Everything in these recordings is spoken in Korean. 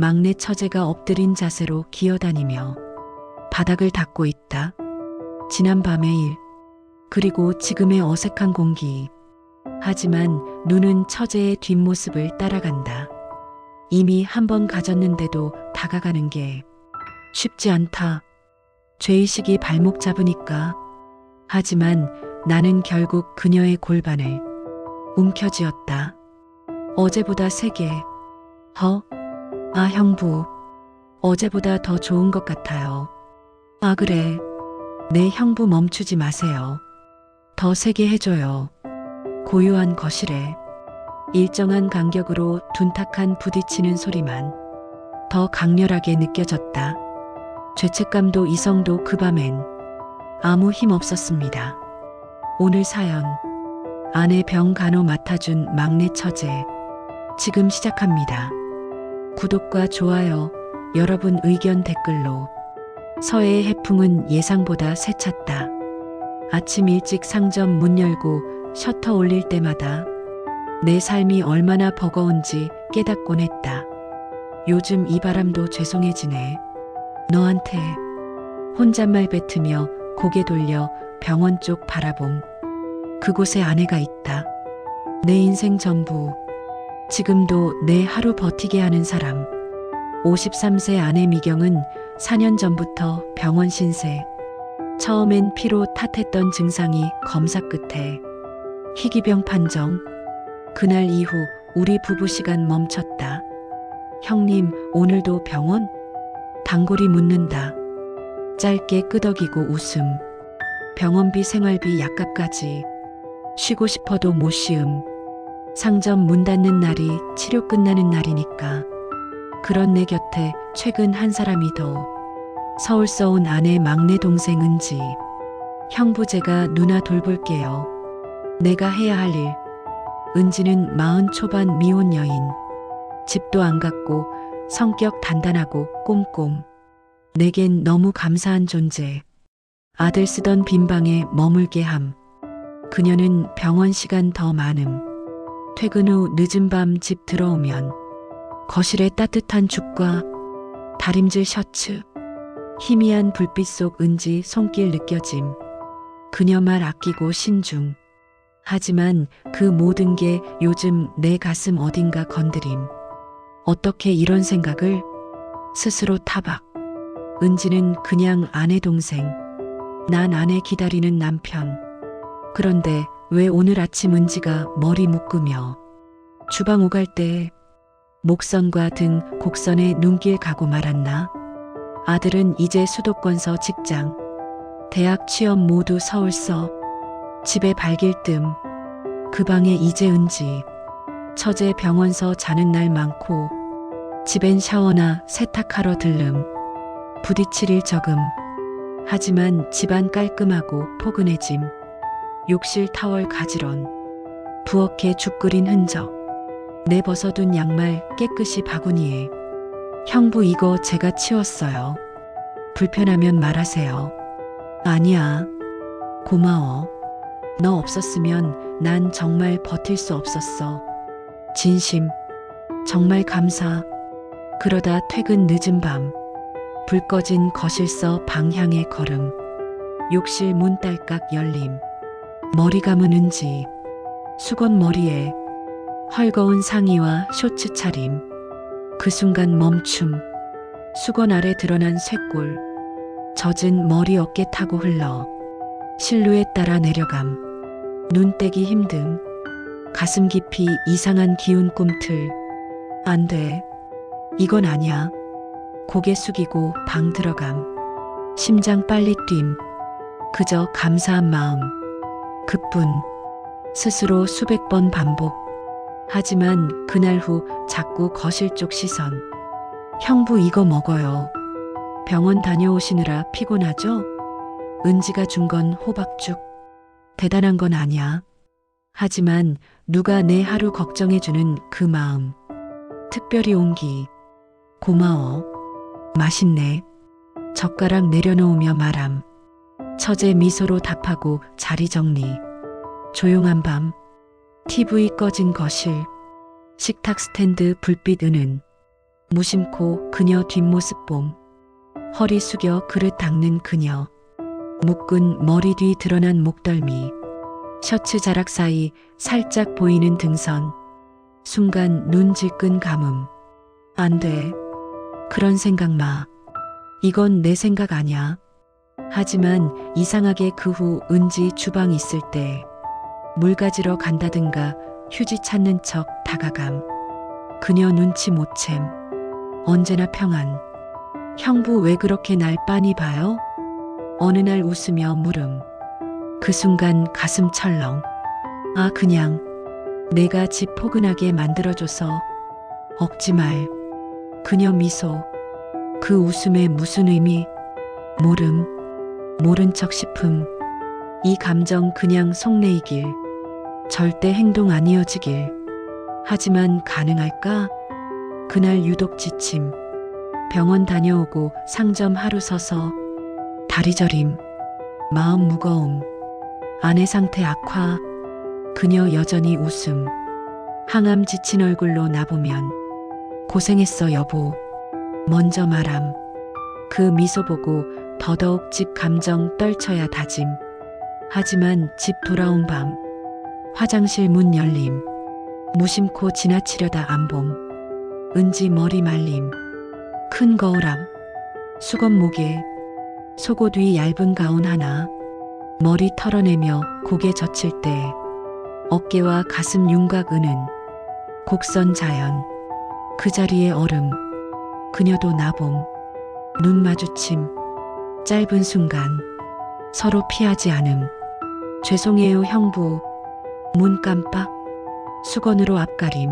막내 처제가 엎드린 자세로 기어다니며 바닥을 닦고 있다. 지난 밤의 일, 그리고 지금의 어색한 공기. 하지만 눈은 처제의 뒷모습을 따라간다. 이미 한 번 가졌는데도 다가가는 게 쉽지 않다. 죄의식이 발목 잡으니까. 하지만 나는 결국 그녀의 골반을 움켜쥐었다. 어제보다 세게. 아, 형부. 어제보다 더 좋은 것 같아요. 아, 그래. 내 형부 멈추지 마세요. 더 세게 해줘요. 고요한 거실에 일정한 간격으로 둔탁한 부딪히는 소리만 더 강렬하게 느껴졌다. 죄책감도 이성도 그 밤엔 아무 힘 없었습니다. 오늘 사연, 아내 병 간호 맡아준 막내 처제, 지금 시작합니다. 구독과 좋아요, 여러분 의견 댓글로. 서해의 해풍은 예상보다 세찼다. 아침 일찍 상점 문 열고 셔터 올릴 때마다 내 삶이 얼마나 버거운지 깨닫곤 했다. 요즘 이 바람도 죄송해지네. 너한테. 혼잣말 뱉으며 고개 돌려 병원 쪽 바라봄. 그곳에 아내가 있다. 내 인생 전부. 지금도 내 하루 버티게 하는 사람. 53세 아내 미경은 4년 전부터 병원 신세. 처음엔 피로 탓했던 증상이 검사 끝에 희귀병 판정. 그날 이후 우리 부부 시간 멈췄다. 형님, 오늘도 병원? 단골이 묻는다. 짧게 끄덕이고 웃음. 병원비, 생활비, 약값까지. 쉬고 싶어도 못 쉬음. 상점 문 닫는 날이 치료 끝나는 날이니까. 그런 내 곁에 최근 한 사람이 더. 서울서 온 아내 막내 동생 은지. 형부, 제가 누나 돌볼게요. 내가 해야 할 일. 은지는 40 초반 미혼 여인. 집도 안 갔고 성격 단단하고 꼼꼼. 내겐 너무 감사한 존재. 아들 쓰던 빈 방에 머물게 함. 그녀는 병원 시간 더 많음. 퇴근 후 늦은 밤 집 들어오면 거실에 따뜻한 죽과 다림질 셔츠. 희미한 불빛 속 은지 손길 느껴짐. 그녀 말 아끼고 신중. 하지만 그 모든 게 요즘 내 가슴 어딘가 건드림. 어떻게 이런 생각을? 스스로 타박. 은지는 그냥 아내 동생. 난 아내 기다리는 남편. 그런데 왜 오늘 아침 은지가 머리 묶으며 주방 오갈 때 목선과 등 곡선에 눈길 가고 말았나? 아들은 이제 수도권서 직장, 대학 취업 모두 서울서. 집에 발길 뜸. 그 방에 이제 은지. 처제 병원서 자는 날 많고 집엔 샤워나 세탁하러 들름. 부딪힐 일 적음. 하지만 집안 깔끔하고 포근해짐. 욕실 타월 가지런. 부엌에 죽 끓인 흔적. 내 벗어둔 양말 깨끗이 바구니에. 형부, 이거 제가 치웠어요. 불편하면 말하세요. 아니야. 고마워. 너 없었으면 난 정말 버틸 수 없었어. 진심. 정말 감사. 그러다 퇴근 늦은 밤. 불 꺼진 거실서 방향의 걸음. 욕실 문 딸깍 열림. 머리 감은 은지. 수건 머리에 헐거운 상의와 쇼츠 차림. 그 순간 멈춤. 수건 아래 드러난 쇄골. 젖은 머리 어깨 타고 흘러 실루엣 따라 내려감. 눈 떼기 힘듦. 가슴 깊이 이상한 기운 꿈틀. 안 돼. 이건 아니야. 고개 숙이고 방 들어감. 심장 빨리 뛴. 그저 감사한 마음. 그뿐. 스스로 수백 번 반복. 하지만 그날 후 자꾸 거실 쪽 시선. 형부, 이거 먹어요. 병원 다녀오시느라 피곤하죠? 은지가 준 건 호박죽. 대단한 건 아니야. 하지만 누가 내 하루 걱정해주는 그 마음. 특별히 온기. 고마워. 맛있네. 젓가락 내려놓으며 말함. 처제 미소로 답하고 자리 정리. 조용한 밤. TV 꺼진 거실. 식탁 스탠드 불빛 은은. 무심코 그녀 뒷모습 봄. 허리 숙여 그릇 닦는 그녀. 묶은 머리 뒤 드러난 목덜미. 셔츠 자락 사이 살짝 보이는 등선. 순간 눈 질끈 감음. 안 돼. 그런 생각 마. 이건 내 생각 아냐. 하지만 이상하게 그 후 은지 주방 있을 때 물 가지러 간다든가 휴지 찾는 척 다가감. 그녀 눈치 못 챔. 언제나 평안. 형부 왜 그렇게 날 빤히 봐요? 어느 날 웃으며 물음. 그 순간 가슴 철렁. 아, 그냥 내가 집 포근하게 만들어줘서. 억지 말. 그녀 미소. 그 웃음에 무슨 의미? 모름. 모른 척 싶음. 이 감정 그냥 속내이길. 절대 행동 안 이어지길. 하지만 가능할까? 그날 유독 지침. 병원 다녀오고 상점 하루 서서 다리 저림. 마음 무거움. 아내 상태 악화. 그녀 여전히 웃음. 항암 지친 얼굴로 나보면 고생했어 여보. 먼저 말함. 그 미소 보고 더더욱 집 감정 떨쳐야 다짐. 하지만 집 돌아온 밤. 화장실 문 열림. 무심코 지나치려다 안봄. 은지 머리 말림. 큰 거울함. 수건 목에 속옷 위 얇은 가운 하나. 머리 털어내며 고개 젖힐 때 어깨와 가슴 윤곽 은은 곡선 자연. 그 자리에 얼음. 그녀도 나봄. 눈 마주침. 짧은 순간. 서로 피하지 않음. 죄송해요 형부. 문 깜빡. 수건으로 앞가림.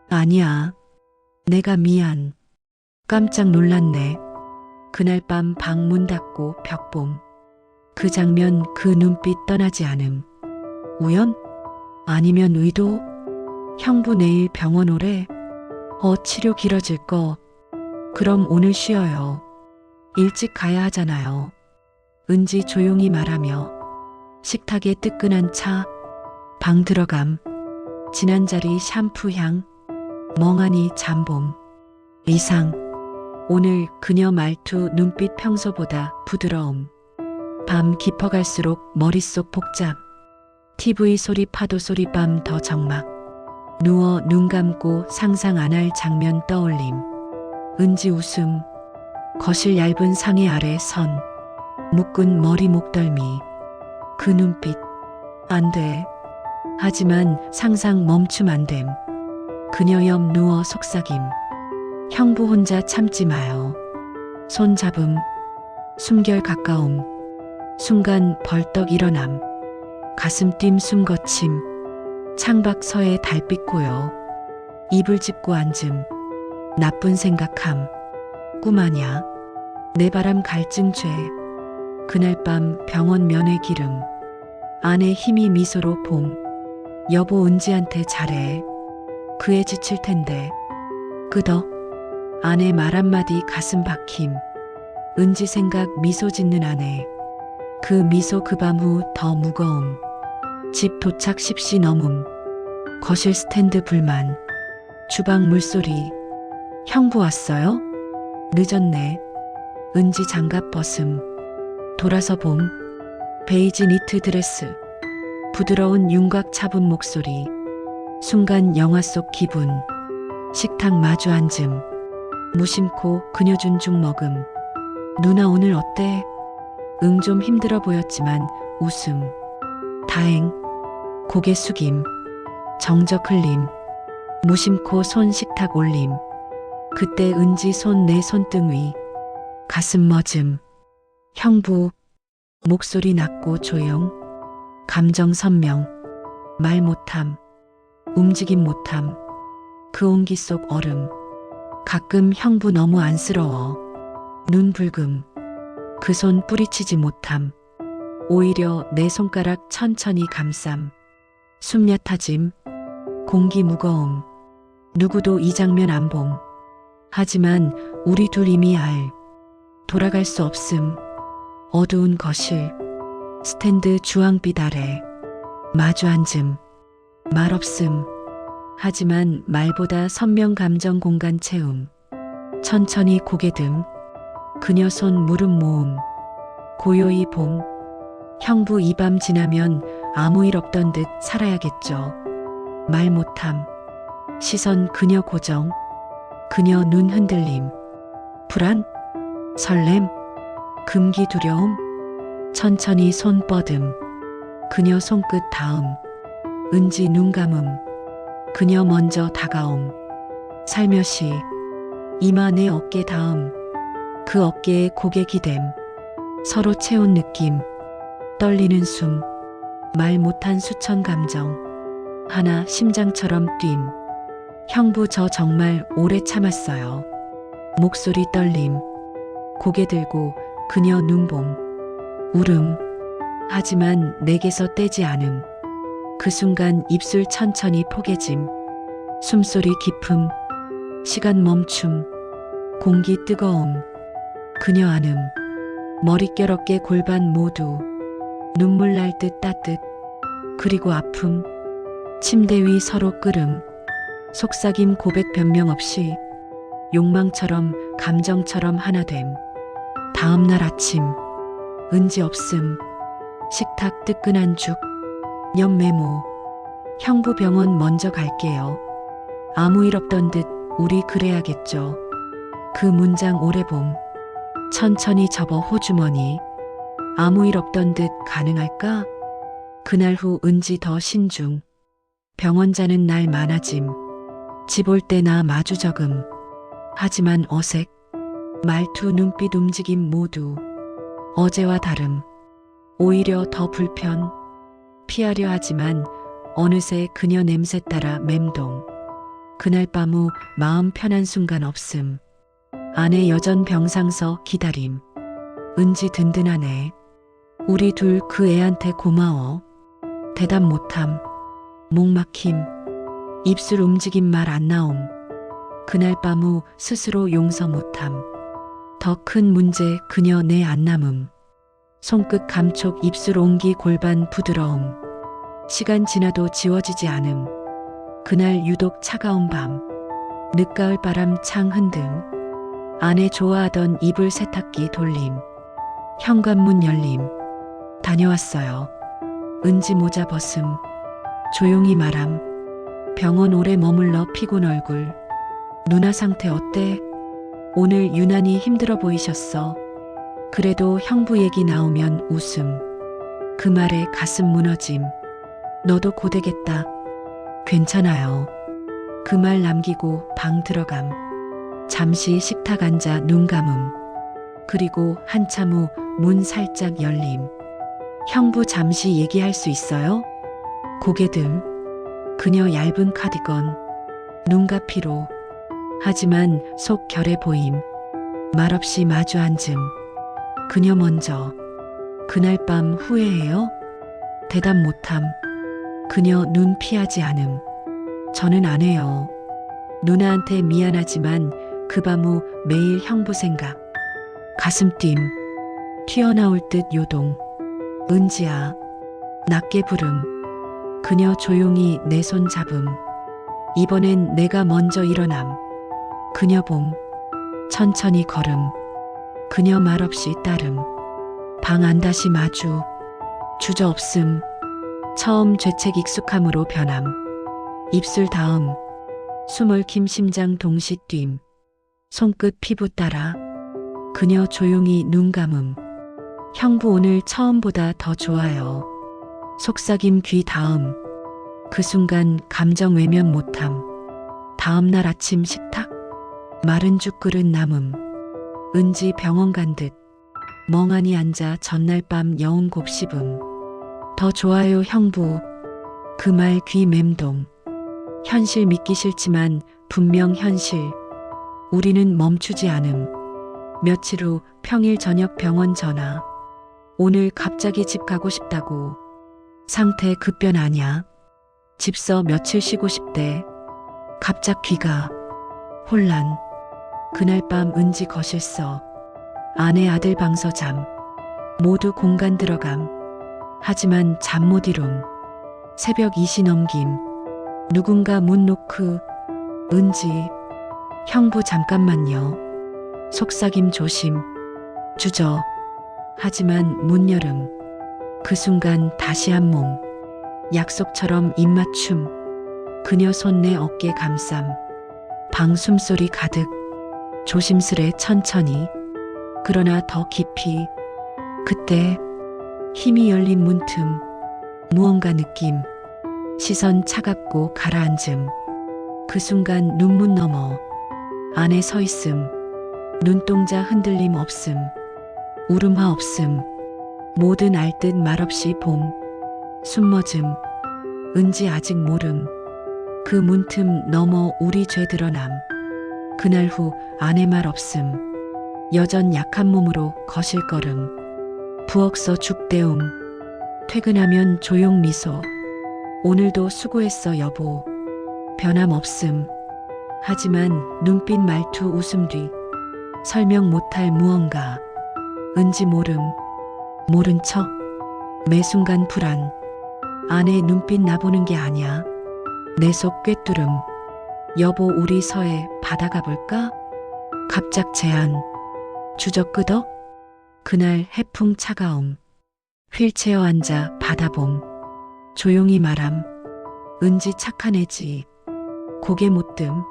아니야. 내가 미안. 깜짝 놀랐네. 그날 밤 방 문 닫고 벽봄. 그 장면 그 눈빛 떠나지 않음. 우연? 아니면 의도? 형부 내일 병원 오래? 치료 길어질 거. 그럼 오늘 쉬어요. 일찍 가야 하잖아요. 은지 조용히 말하며 식탁에 뜨끈한 차. 방 들어감. 진한 자리 샴푸 향. 멍하니 잠봄. 이상. 오늘 그녀 말투 눈빛 평소보다 부드러움. 밤 깊어갈수록 머릿속 복잡. TV 소리 파도 소리 밤 더 적막. 누워 눈 감고 상상 안 할 장면 떠올림. 은지 웃음. 거실 얇은 상의 아래 선. 묶은 머리 목덜미. 그 눈빛. 안 돼. 하지만 상상 멈춤 안 됨. 그녀 옆 누워 속삭임. 형부 혼자 참지 마요. 손 잡음. 숨결 가까움. 순간 벌떡 일어남. 가슴 뛴 숨 거침. 창밖 서해 달빛 고요. 입을 짚고 앉음. 나쁜 생각함. 꿈 아냐. 내 바람 갈증 죄. 그날 밤 병원 면회 기름. 아내 힘이 미소로 봄. 여보 은지한테 잘해. 그애 지칠 텐데. 끄덕. 아내 말 한마디 가슴 박힘. 은지 생각 미소 짓는 아내. 그 미소 그 밤 후 더 무거움. 집 도착 10시 넘음. 거실 스탠드 불만. 주방 물소리. 형부 왔어요? 늦었네. 은지 장갑 벗음. 돌아서 봄. 베이지 니트 드레스. 부드러운 윤곽 차분 목소리. 순간 영화 속 기분. 식탁 마주 앉음. 무심코 그녀 준 죽 먹음. 누나 오늘 어때? 응 좀 힘들어 보였지만 웃음. 다행. 고개 숙임. 정적 흘림. 무심코 손 식탁 올림. 그때 은지 손 내 손등 위. 가슴 멎음. 형부. 목소리 낮고 조용. 감정 선명. 말 못함. 움직임 못함. 그 온기 속 얼음. 가끔 형부 너무 안쓰러워. 눈 붉음. 그 손 뿌리치지 못함. 오히려 내 손가락 천천히 감쌈. 숨 얕아짐. 공기 무거움. 누구도 이 장면 안 봄. 하지만 우리 둘 이미 알. 돌아갈 수 없음. 어두운 거실. 스탠드 주황빛 아래. 마주 앉음. 말 없음. 하지만 말보다 선명 감정 공간 채움. 천천히 고개듦. 그녀 손 무릎 모음. 고요히 봄. 형부 이 밤 지나면 아무 일 없던 듯 살아야겠죠. 말 못함. 시선 그녀 고정. 그녀 눈 흔들림. 불안? 설렘? 금기 두려움? 천천히 손 뻗음. 그녀 손끝 닿음. 은지 눈 감음. 그녀 먼저 다가옴. 살며시 이마 내 어깨 닿음. 그 어깨에 고개 기댐. 서로 채운 느낌. 떨리는 숨. 말 못한 수천 감정. 하나 심장처럼 뛴. 형부 저 정말 오래 참았어요. 목소리 떨림. 고개 들고 그녀 눈봄. 울음. 하지만 내게서 떼지 않음. 그 순간 입술 천천히 포개짐. 숨소리 깊음. 시간 멈춤. 공기 뜨거움. 그녀 안음. 머릿결 어깨 골반 모두. 눈물 날 듯 따뜻. 그리고 아픔. 침대 위 서로 끓음. 속삭임 고백 변명 없이. 욕망처럼 감정처럼 하나됨. 다음날 아침. 은지 없음. 식탁 뜨끈한 죽. 옆 메모. 형부 병원 먼저 갈게요. 아무 일 없던 듯 우리 그래야겠죠. 그 문장 오래 봄. 천천히 접어 호주머니. 아무 일 없던 듯 가능할까? 그날 후 은지 더 신중. 병원 자는 날 많아짐. 집 올 때 나 마주 적음. 하지만 어색. 말투 눈빛 움직임 모두. 어제와 다름. 오히려 더 불편. 피하려 하지만 어느새 그녀 냄새 따라 맴동. 그날 밤 후 마음 편한 순간 없음. 아내 여전 병상서 기다림. 은지 든든하네. 우리 둘 그 애한테 고마워. 대답 못함. 목 막힘. 입술 움직임 말 안 나옴. 그날 밤 후 스스로 용서 못함. 더 큰 문제 그녀 내 안 남음. 손끝 감촉 입술 옹기 골반 부드러움. 시간 지나도 지워지지 않음. 그날 유독 차가운 밤. 늦가을 바람 창 흔듦. 아내 좋아하던 이불 세탁기 돌림. 현관문 열림. 다녀왔어요. 은지 모자 벗음. 조용히 말함. 병원 오래 머물러 피곤 얼굴. 누나 상태 어때? 오늘 유난히 힘들어 보이셨어. 그래도 형부 얘기 나오면 웃음. 그 말에 가슴 무너짐. 너도 고되겠다. 괜찮아요. 그 말 남기고 방 들어감. 잠시 식탁 앉아 눈 감음. 그리고 한참 후 문 살짝 열림. 형부 잠시 얘기할 수 있어요? 고개들. 그녀 얇은 카디건. 눈과 피로. 하지만 속 결해 보임. 말없이 마주 앉음. 그녀 먼저. 그날 밤 후회해요? 대답 못함. 그녀 눈 피하지 않음. 저는 안 해요. 누나한테 미안하지만 그 밤 후 매일 형부 생각. 가슴 뛴. 튀어나올 듯 요동. 은지야. 낮게 부름. 그녀 조용히 내 손 잡음. 이번엔 내가 먼저 일어남. 그녀 봄. 천천히 걸음. 그녀 말없이 따름. 방 안 다시 마주. 주저없음. 처음 죄책 익숙함으로 변함. 입술 닿음. 숨 얽힘 심장 동시 뛴. 손끝 피부 따라. 그녀 조용히 눈 감음. 형부 오늘 처음보다 더 좋아요. 속삭임 귀 닿음. 그 순간 감정 외면 못함. 다음날 아침 식탁. 마른 죽 그릇 남음. 은지 병원 간 듯. 멍하니 앉아 전날 밤 여운 곱씹음. 더 좋아요 형부. 그 말 귀 맴동. 현실 믿기 싫지만 분명 현실. 우리는 멈추지 않음. 며칠 후 평일 저녁 병원 전화. 오늘 갑자기 집 가고 싶다고. 상태 급변 아냐. 집서 며칠 쉬고 싶대. 갑작 귀가. 혼란. 그날 밤 은지 거실서. 아내 아들 방서 잠. 모두 공간 들어감. 하지만 잠 못 이룸. 새벽 2시 넘김. 누군가 문 노크. 은지. 형부 잠깐만요. 속삭임 조심. 주저. 하지만 문여름. 그 순간 다시 한 몸. 약속처럼 입맞춤. 그녀 손 내 어깨 감쌈. 방 숨소리 가득. 조심스레 천천히. 그러나 더 깊이. 그때 힘이 열린 문틈. 무언가 느낌. 시선 차갑고 가라앉음. 그 순간 눈문 너머. 안에 서 있음. 눈동자 흔들림 없음. 울음화 없음. 모든 알듯 말없이 봄. 숨머즘. 은지 아직 모름. 그 문틈 너머 우리 죄 드러남. 그날 후 아내 말 없음. 여전 약한 몸으로 거실걸음. 부엌서 죽대움. 퇴근하면 조용 미소. 오늘도 수고했어 여보. 변함 없음. 하지만 눈빛 말투 웃음 뒤 설명 못할 무언가. 은지 모름. 모른 척. 매 순간 불안. 아내 눈빛 나보는 게 아냐. 내 속 꿰뚫음. 여보 우리 서해 바다 가볼까? 갑작 제안. 주저 끄덕. 그날 해풍 차가움. 휠체어 앉아 바다봄. 조용히 말함. 은지 착한 애지. 고개 못 듦.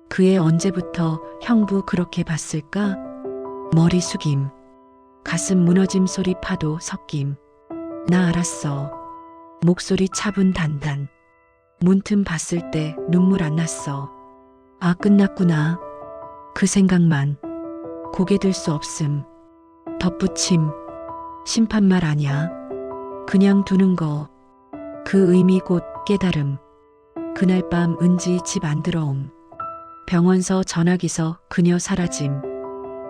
그애 언제부터 형부 그렇게 봤을까? 머리 숙임. 가슴 무너짐 소리 파도 섞임. 나 알았어. 목소리 차분 단단. 문틈 봤을 때 눈물 안 났어. 아 끝났구나. 그 생각만. 고개 들 수 없음. 덧붙임. 심판말 아냐. 그냥 두는 거. 그 의미 곧 깨달음. 그날 밤 은지 집 안 들어옴. 병원서 전화기서 그녀 사라짐.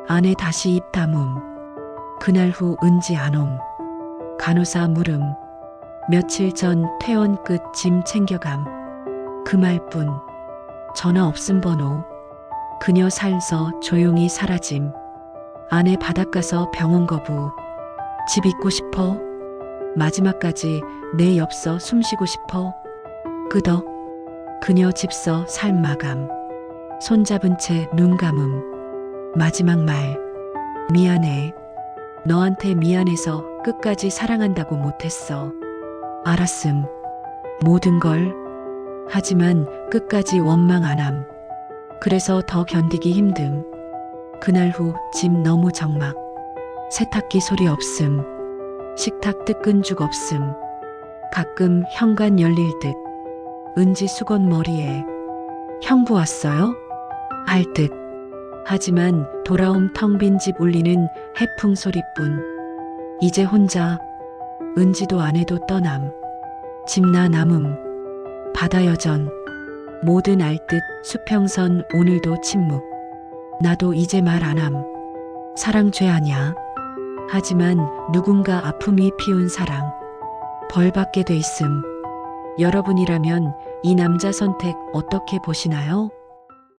아내 다시 입 다문. 그날 후 은지 안 옴. 간호사 물음. 며칠 전 퇴원 끝 짐 챙겨감. 그 말뿐. 전화 없음 번호. 그녀 살서 조용히 사라짐. 아내 바닷가서 병원 거부. 집 있고 싶어. 마지막까지 내 엽서 숨쉬고 싶어. 끄덕. 그녀 집서 삶 마감. 손잡은 채 눈 감음. 마지막 말. 미안해. 너한테 미안해서 끝까지 사랑한다고 못했어. 알았음. 모든 걸. 하지만 끝까지 원망 안 함. 그래서 더 견디기 힘듦. 그날 후 집 너무 적막. 세탁기 소리 없음. 식탁 뜨끈 죽 없음. 가끔 현관 열릴 듯. 은지 수건 머리에. 형부 왔어요? 할 듯. 하지만 돌아옴 텅 빈 집 울리는 해풍 소리뿐. 이제 혼자. 은지도 아내도 떠남. 집 나 남음. 바다 여전. 뭐든 알 듯 수평선 오늘도 침묵. 나도 이제 말 안 함. 사랑 죄 아냐. 하지만 누군가 아픔이 피운 사랑. 벌 받게 돼 있음. 여러분이라면 이 남자 선택 어떻게 보시나요?